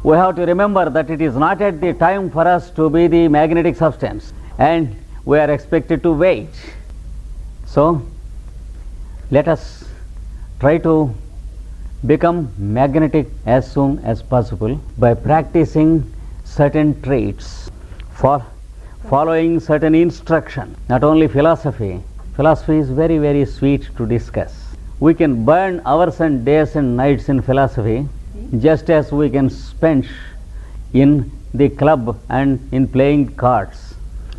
we have to remember that it is not at the time for us to be the magnetic substance, and we are expected to wait. So let us try to become magnetic as soon as possible by practicing certain traits, for following certain instruction. Not only philosophy. Philosophy is very, very sweet to discuss. We can burn hours and days and nights in philosophy, just as we can spend in the club and in playing cards.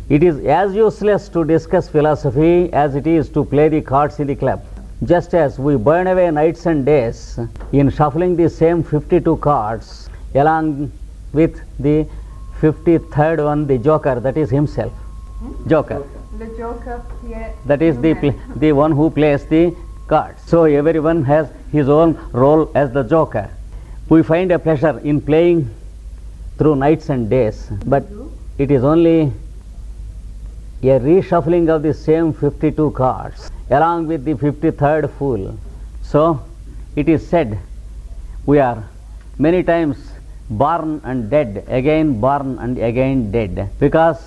It is as useless to discuss philosophy as it is to play the cards in the club. Just as we burn away nights and days in shuffling the same 52 cards along with the 53rd one, the joker, that is himself. Joker. Le joker qui est That is the one who plays the cards. So everyone has his own role as the joker. We find a pleasure in playing through nights and days, but it is only a reshuffling of the same 52 cards along with the 53rd fool. So it is said we are many times born and dead, again born and again dead, because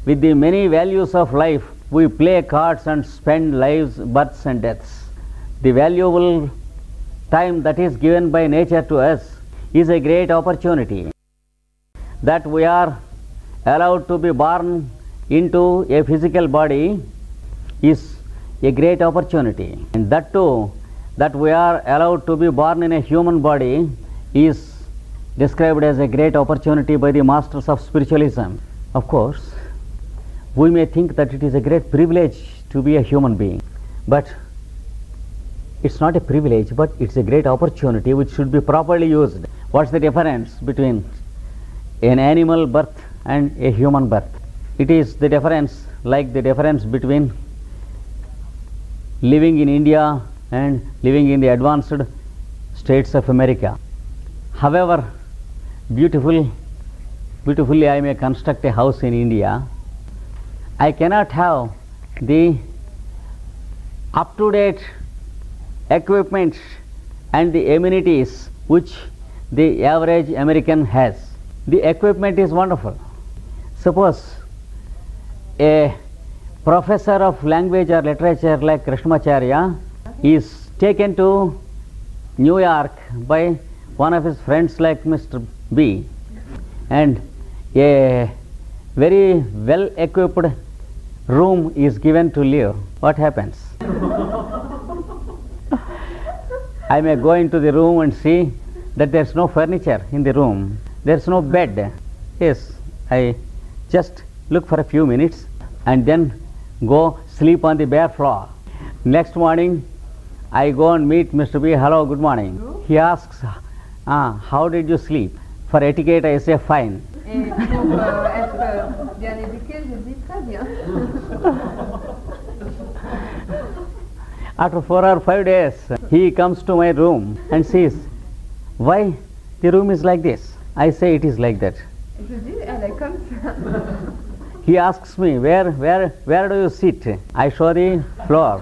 with the many values of life we play cards and spend lives, births and deaths. The valuable time that is given by nature to us is a great opportunity. That we are allowed to be born into a physical body is a great opportunity, and that too, that we are allowed to be born in a human body is described as a great opportunity by the masters of spiritualism. Of course, we may think that it is a great privilege to be a human being, but it's not a privilege, but it's a great opportunity which should be properly used. What's the difference between an animal birth and a human birth? It is the difference like the difference between living in India and living in the advanced states of America. However beautifully I may construct a house in India, I cannot have the up-to-date equipment and the amenities which the average American has. The equipment is wonderful. Suppose a professor of language or literature like Krishnamacharya is taken to New York by one of his friends like Mr. B, and a very well equipped room is given to live. What happens? I may go into the room and see that there is no furniture in the room, there is no bed. Yes, I just look for a few minutes and then go sleep on the bare floor. Next morning I go and meet Mr. B. Hello, good morning. He asks, how did you sleep? For etiquette I say fine. Et pour être bien éduqué, je dis très bien. After 4 or 5 days, he comes to my room and says, why the room is like this? I say it is like that. Je dis, elle est comme ça. He asks me, where do you sit? I show the floor.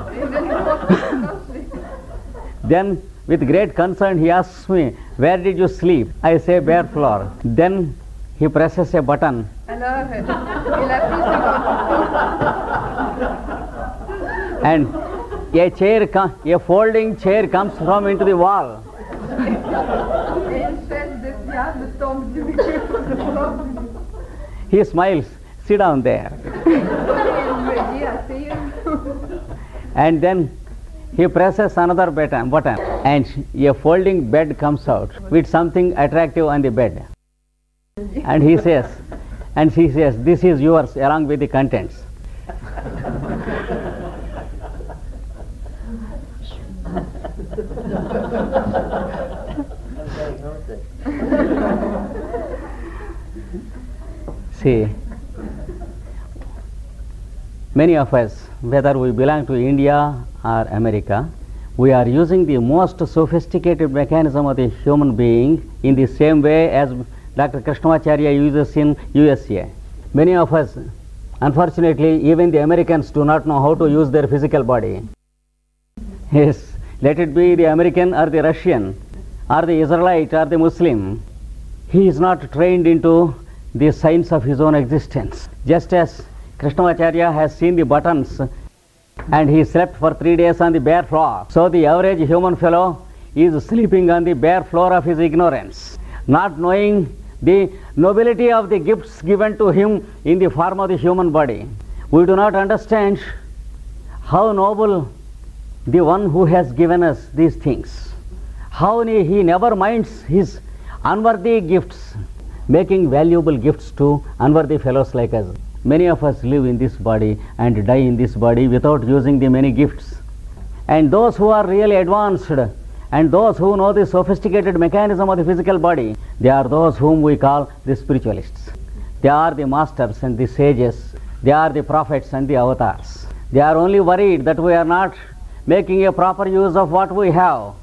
Then with great concern he asks me, where did you sleep? I say bare floor. Then he presses a button. Alors, il appuie sur And a folding chair comes from into the wall. et une chaise de diable tombe du mur. He smiles, sit down there. Il me dit, asseyez-vous. And then he presses another button and a folding bed comes out with something attractive on the bed. And he says, this is yours along with the contents. See, many of us, whether we belong to India or America, we are using the most sophisticated mechanism of the human being in the same way as Dr. Krishnamacharya uses in USA. Many of us, unfortunately, even the Americans do not know how to use their physical body. Yes, let it be the American or the Russian or the Israelite or the Muslim. He is not trained into the science of his own existence. Just as Krishnamacharya has seen the buttons and he slept for 3 days on the bare floor, so the average human fellow is sleeping on the bare floor of his ignorance, not knowing the nobility of the gifts given to him in the form of the human body. We do not understand how noble the one who has given us these things, how he never minds his unworthy gifts, making valuable gifts to unworthy fellows like us. Many of us live in this body and die in this body without using the many gifts. And those who are really advanced and those who know the sophisticated mechanism of the physical body, they are those whom we call the spiritualists. They are the masters and the sages. They are the prophets and the avatars. They are only worried that we are not making a proper use of what we have.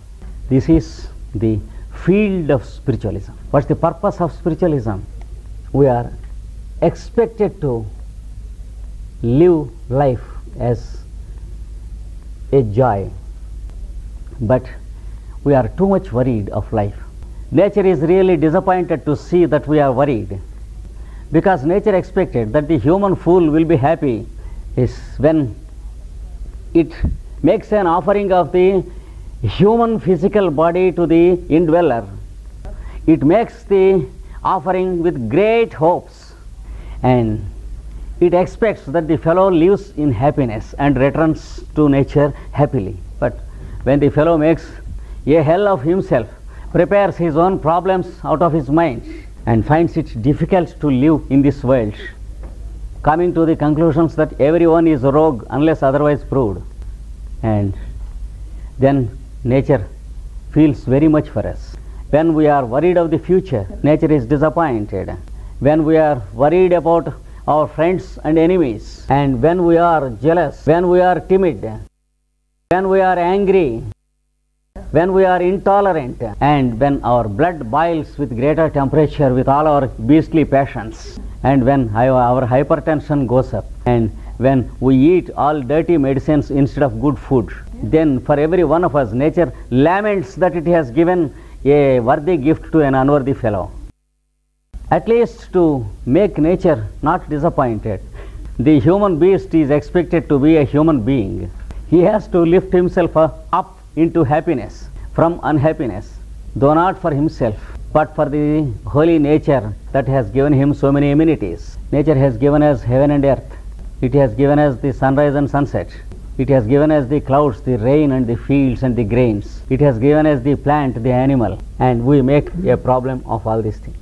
This is the field of spiritualism. What's the purpose of spiritualism? We are expected to live life as a joy, but we are too much worried of life. Nature is really disappointed to see that we are worried, because nature expected that the human fool will be happy is when it makes an offering of the human physical body to the indweller. It makes the offering with great hopes, and it expects that the fellow lives in happiness and returns to nature happily. But when the fellow makes a hell of himself, prepares his own problems out of his mind, and finds it difficult to live in this world, coming to the conclusions that everyone is a rogue unless otherwise proved, and then nature feels very much for us. When we are worried of the future, nature is disappointed. When we are worried about our friends and enemies, and when we are jealous, when we are timid, when we are angry, when we are intolerant, and when our blood boils with greater temperature with all our beastly passions, and when our hypertension goes up, and when we eat all dirty medicines instead of good food, then for every one of us, nature laments that it has given a worthy gift to an unworthy fellow. At least to make nature not disappointed, the human beast is expected to be a human being. He has to lift himself up into happiness from unhappiness, though not for himself, but for the holy nature that has given him so many amenities. Nature has given us heaven and earth. It has given us the sunrise and sunset. It has given us the clouds, the rain and the fields and the grains. It has given us the plant, the animal, and we make a problem of all these things.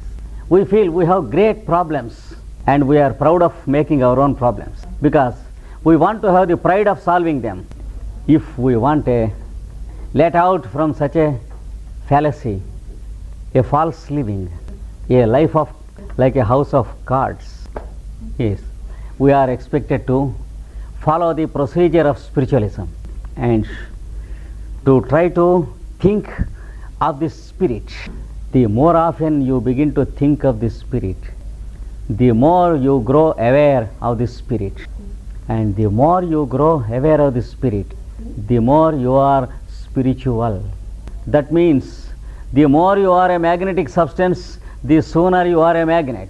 We feel we have great problems and we are proud of making our own problems because we want to have the pride of solving them. If we want a let out from such a fallacy, a false living, a life of like a house of cards, yes, we are expected to follow the procedure of spiritualism and to try to think of the spirit. The more often you begin to think of the spirit, the more you grow aware of the spirit, and the more you grow aware of the spirit, the more you are spiritual. That means the more you are a magnetic substance, the sooner you are a magnet.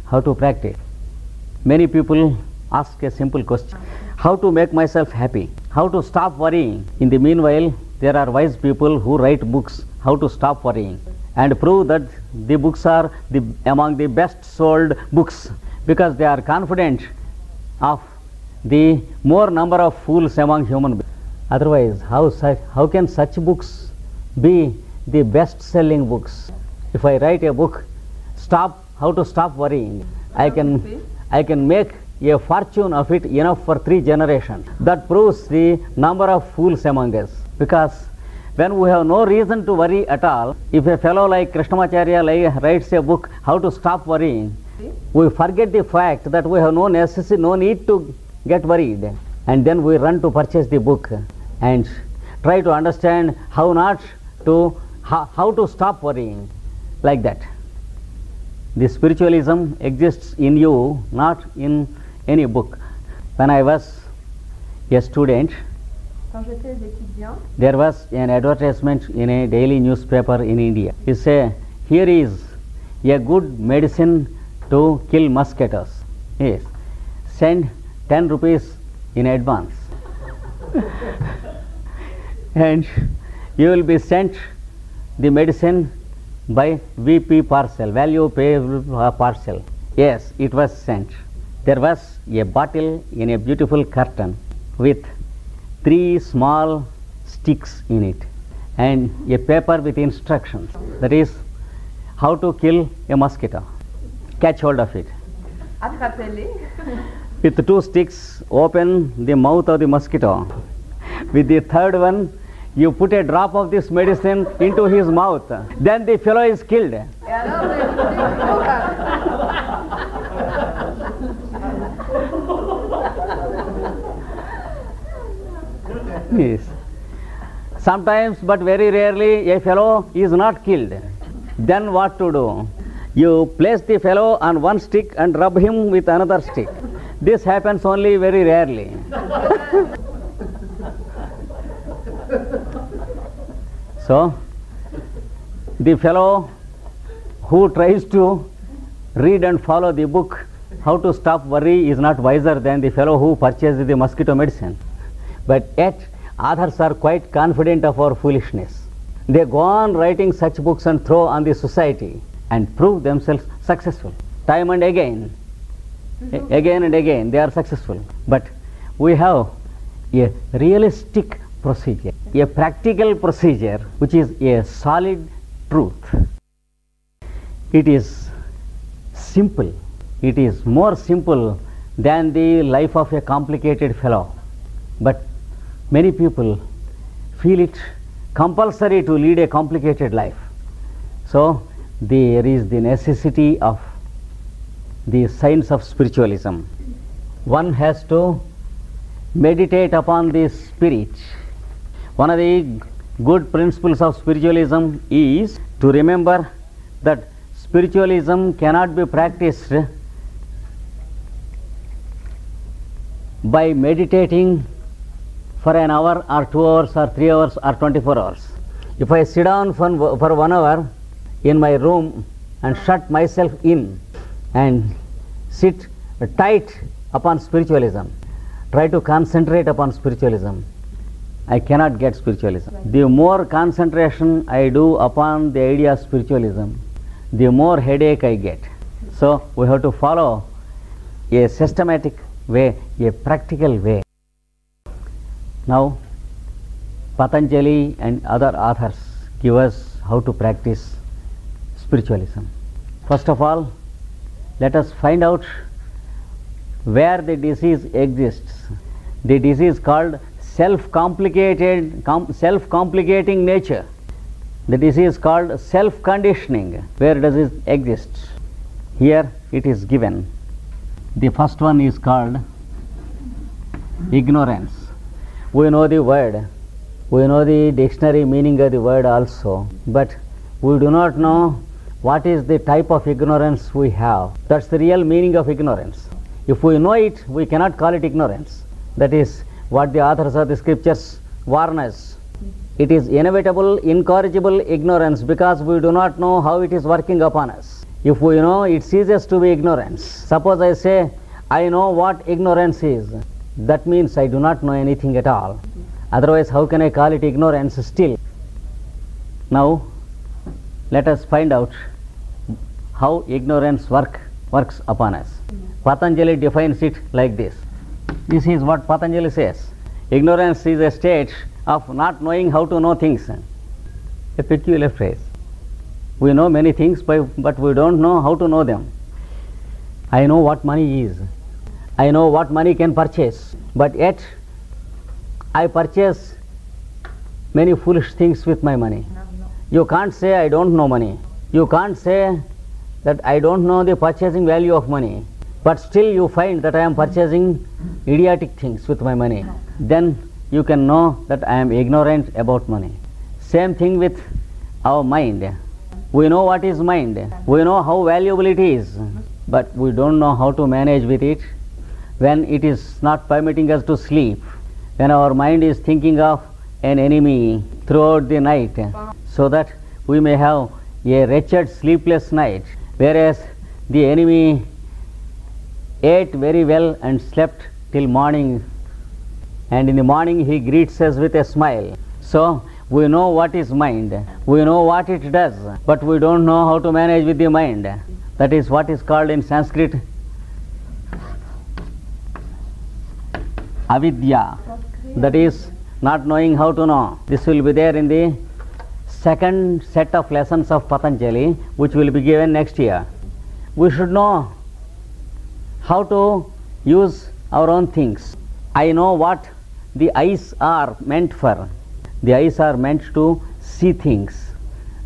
How to practice? Many people ask a simple question: how to make myself happy? How to stop worrying? In the meanwhile, there are wise people who write books how to stop worrying and prove that the books are among the best sold books because they are confident of the more number of fools among human beings. Otherwise, how can such books be the best selling books? If I write a book, how to stop worrying, I can make a fortune of it enough for 3 generations. That proves the number of fools among us, because when we have no reason to worry at all, if a fellow like Krishnamacharya writes a book how to stop worrying, we forget the fact that we have no need to get worried, and then we run to purchase the book and try to understand how to stop worrying. Like that, the spiritualism exists in you, not in any book. When I was a student, Quand j'étais étudiant, there was an advertisement in a daily newspaper in India. It said, here is a good medicine to kill mosquitoes. Yes. Send 10 rupees in advance. And you will be sent the medicine by VP parcel, value payable parcel. Yes, it was sent. There was a bottle in a beautiful carton with 3 small sticks in it and a paper with instructions. That is how to kill a mosquito. Catch hold of it. Attrapez-les. With 2 sticks, open the mouth of the mosquito. With the third one, you put a drop of this medicine into his mouth. Then the fellow is killed. Et alors, vous avez Yes. Sometimes, but very rarely, a fellow is not killed. Then what to do? You place the fellow on one stick and rub him with another stick. This happens only very rarely. So, the fellow who tries to read and follow the book How to Stop Worry is not wiser than the fellow who purchases the mosquito medicine. But yet, authors are quite confident of our foolishness. They go on writing such books and throw on the society and prove themselves successful. Time and again, again and again, they are successful. But we have a realistic procedure, a practical procedure which is a solid truth. It is simple. It is more simple than the life of a complicated fellow. But many people feel it compulsory to lead a complicated life. So there is the necessity of the science of spiritualism. One has to meditate upon the spirit. One of the good principles of spiritualism is to remember that spiritualism cannot be practiced by meditating for an hour or 2 hours or 3 hours or 24 hours. If I sit down for 1 hour in my room and shut myself in and sit tight upon spiritualism, try to concentrate upon spiritualism, I cannot get spiritualism. The more concentration I do upon the idea of spiritualism, the more headache I get. So we have to follow a systematic way, a practical way. Now, Patanjali and other authors give us how to practice spiritualism. First of all, let us find out where the disease exists. The disease called self-complicating nature. The disease called self-conditioning. Where does it exist? Here it is given. The first one is called ignorance. We know the word. We know the dictionary meaning of the word also. But we do not know what is the type of ignorance we have. That's the real meaning of ignorance. If we know it, we cannot call it ignorance. That is what the authors of the scriptures warn us. It is inevitable, incorrigible ignorance because we do not know how it is working upon us. If we know, it ceases to be ignorance. Suppose I say, I know what ignorance is. That means I do not know anything at all. Otherwise, how can I call it ignorance still? Now, let us find out how ignorance works upon us. Patanjali defines it like this. This is what Patanjali says. Ignorance is a state of not knowing how to know things. A peculiar phrase. We know many things, but we don't know how to know them. I know what money is. I know what money can purchase. But yet, I purchase many foolish things with my money. You can't say I don't know money. You can't say that I don't know the purchasing value of money. But still you find that I am purchasing idiotic things with my money. Then you can know that I am ignorant about money. Same thing with our mind. We know what is mind. We know how valuable it is. But we don't know how to manage with it when it is not permitting us to sleep. When our mind is thinking of an enemy throughout the night, so that we may have a wretched sleepless night. whereas the enemy ate very well and slept till morning, and in the morning he greets us with a smile. So we know what is mind, we know what it does, but we don't know how to manage with the mind. That is what is called in Sanskrit avidya, that is not knowing how to know. This will be there in the second set of lessons of Patanjali, which will be given next year. We should know how to use our own things. I know what the eyes are meant for. The eyes are meant to see things.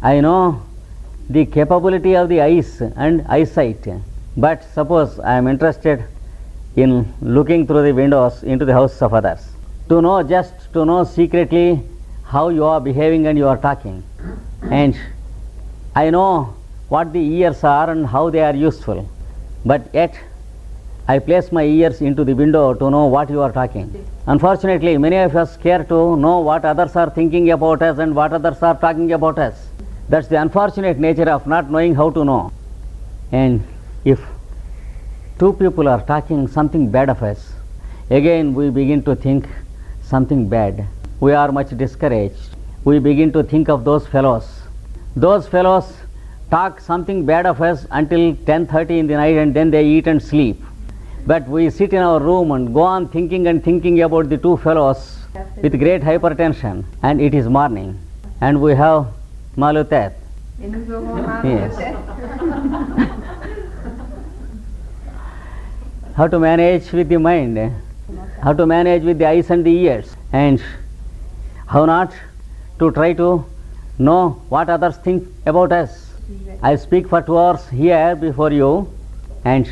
I know the capability of the eyes and eyesight. But suppose I am interested in looking through the windows into the house of others, to know, just to know secretly how you are behaving and you are talking. And I know what the ears are and how they are useful, but yet I place my ears into the window to know what you are talking. Unfortunately, many of us care to know what others are thinking about us and what others are talking about us. That's the unfortunate nature of not knowing how to know. And if two people are talking something bad of us, again we begin to think something bad. We are much discouraged. We begin to think of those fellows. Those fellows talk something bad of us until 10:30 in the night, and then they eat and sleep. But we sit in our room and go on thinking and thinking about the two fellows with great hypertension, and it is morning, and we have malutat. Yes. How to manage with the mind, how to manage with the eyes and the ears, and how not to try to know what others think about us. I speak for 2 hours here before you, and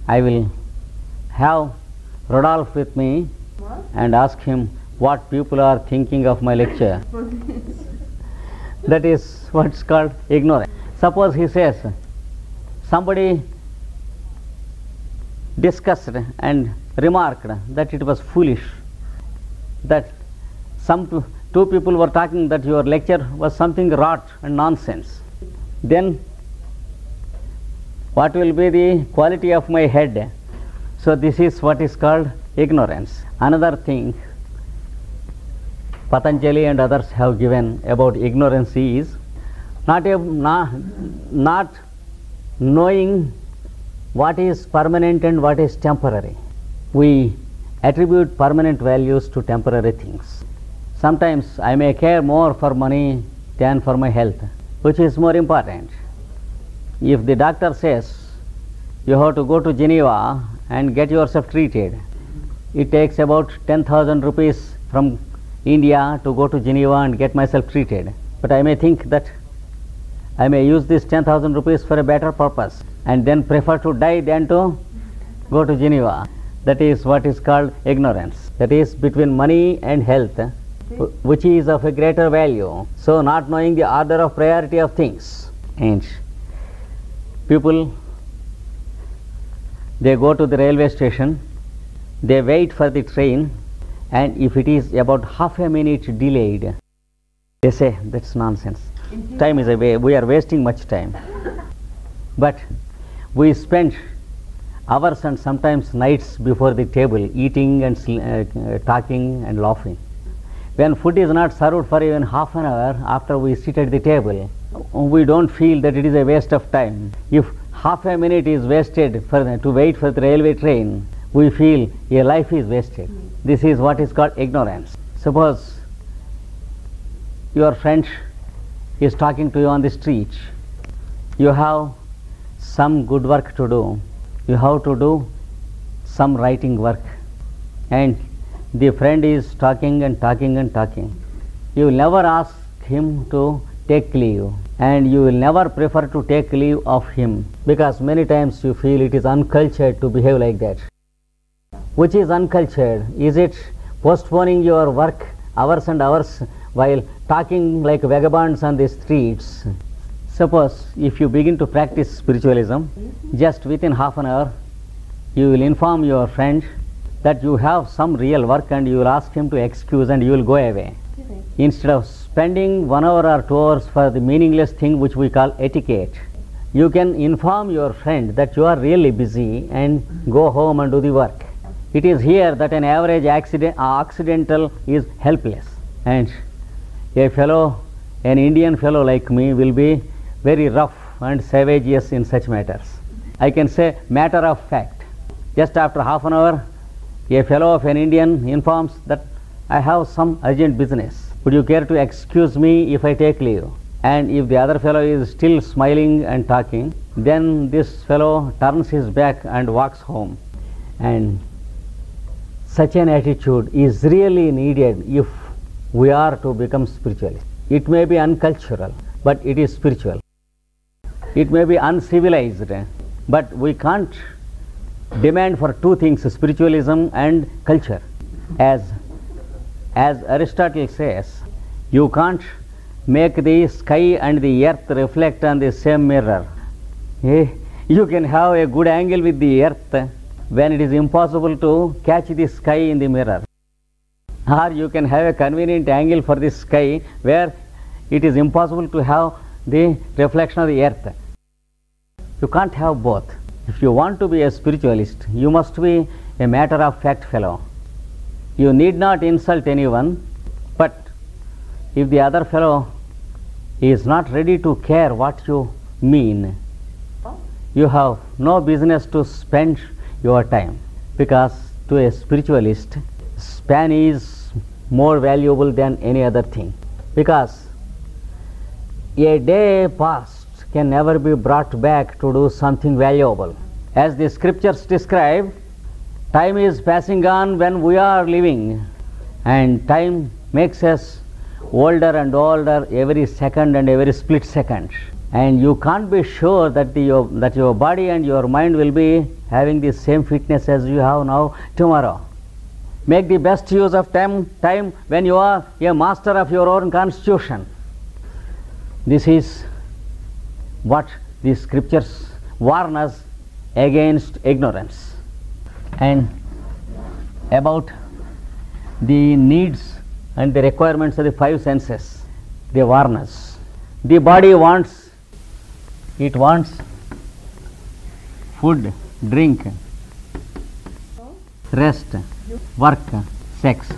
I will have Rodolphe with me and ask him what people are thinking of my lecture. That is what's called ignorance. Suppose he says, somebody discussed and remarked that it was foolish, that two people were talking that your lecture was something rot and nonsense. Then what will be the quality of my head? So this is what is called ignorance. Another thing Patanjali and others have given about ignorance is not knowing what is permanent and what is temporary. We attribute permanent values to temporary things. Sometimes I may care more for money than for my health. Which is more important? If the doctor says you have to go to Geneva and get yourself treated, it takes about 10,000 rupees from India to go to Geneva and get myself treated. But I may think that I may use this 10,000 rupees for a better purpose and then prefer to die than to go to Geneva. That is what is called ignorance. That is between money and health, which is of a greater value. So not knowing the order of priority of things. And people, they go to the railway station, they wait for the train, and if it is about half a minute delayed, they say that's nonsense. Time is away, we are wasting much time. But we spend hours and sometimes nights before the table, eating and talking and laughing. When food is not served for even half an hour after we sit at the table, we don't feel that it is a waste of time. If half a minute is wasted to wait for the railway train, we feel a life is wasted. This is what is called ignorance. Suppose your friend is talking to you on the street. You have some good work to do. You have to do some writing work, and the friend is talking and talking and talking. You will never ask him to take leave, and you will never prefer to take leave of him, because many times you feel it is uncultured to behave like that. Which is uncultured? Is it postponing your work hours and hours while talking like vagabonds on the streets? Suppose if you begin to practice spiritualism, just within half an hour you will inform your friend that you have some real work, and you will ask him to excuse and you will go away. Instead of spending 1 hour or 2 hours for the meaningless thing which we call etiquette, You can inform your friend that you are really busy and go home and do the work. It is here that an average accidental is helpless, and an Indian fellow like me will be very rough and savageous in such matters. I can say matter of fact. Just after half an hour, a fellow of an Indian informs that I have some urgent business. Would you care to excuse me if I take leave? And if the other fellow is still smiling and talking, then this fellow turns his back and walks home. And such an attitude is really needed if we are to become spiritualists. It may be uncultural, but it is spiritual. It may be uncivilized, but we can't demand for two things, spiritualism and culture. As Aristotle says, you can't make the sky and the earth reflect on the same mirror. You can have a good angle with the earth when it is impossible to catch the sky in the mirror. Or you can have a convenient angle for the sky where it is impossible to have the reflection of the earth. You can't have both. If you want to be a spiritualist, you must be a matter of fact fellow. You need not insult anyone, but if the other fellow is not ready to care what you mean, you have no business to spend your time, because to a spiritualist, span is more valuable than any other thing, because a day past can never be brought back to do something valuable. As the scriptures describe, time is passing on when we are living, and time makes us older and older every second and every split second. And you can't be sure that your body and your mind will be having the same fitness as you have now tomorrow. Make the best use of time when you are a master of your own constitution. This is what the scriptures warn us against ignorance. And about the needs and the requirements of the five senses, they warn us. The body wants food, drink, rest, work, sex.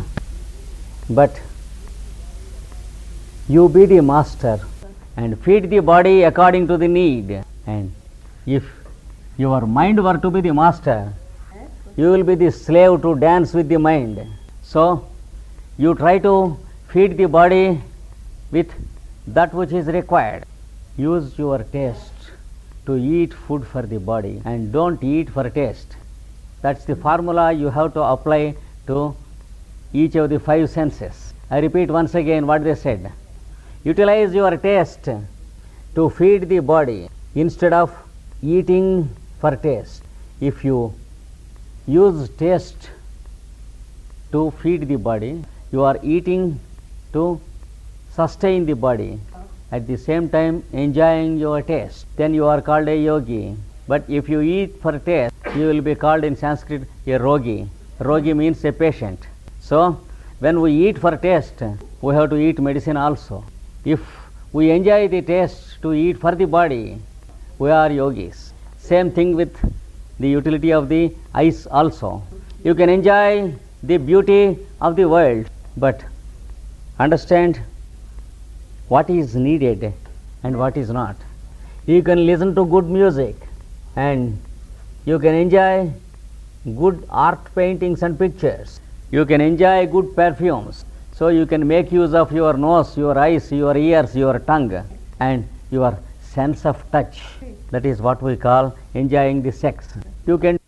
But you be the master and feed the body according to the need. And if your mind were to be the master, you will be the slave to dance with the mind. So you try to feed the body with that which is required. Use your taste to eat food for the body, and don't eat for taste. That's the formula you have to apply to each of the five senses. I repeat once again what they said. Utilize your taste to feed the body instead of eating for taste. If you use taste to feed the body, you are eating to sustain the body, at the same time enjoying your taste. Then you are called a yogi. But if you eat for taste, you will be called in Sanskrit a rogi. Rogi means a patient. So when we eat for taste, we have to eat medicine also. If we enjoy the taste to eat for the body, we are yogis. Same thing with the utility of the eyes also. You can enjoy the beauty of the world, but understand what is needed and what is not. You can listen to good music, and you can enjoy good art paintings and pictures. You can enjoy good perfumes. So you can make use of your nose, your eyes, your ears, your tongue, and your sense of touch. That is what we call enjoying the sex. You can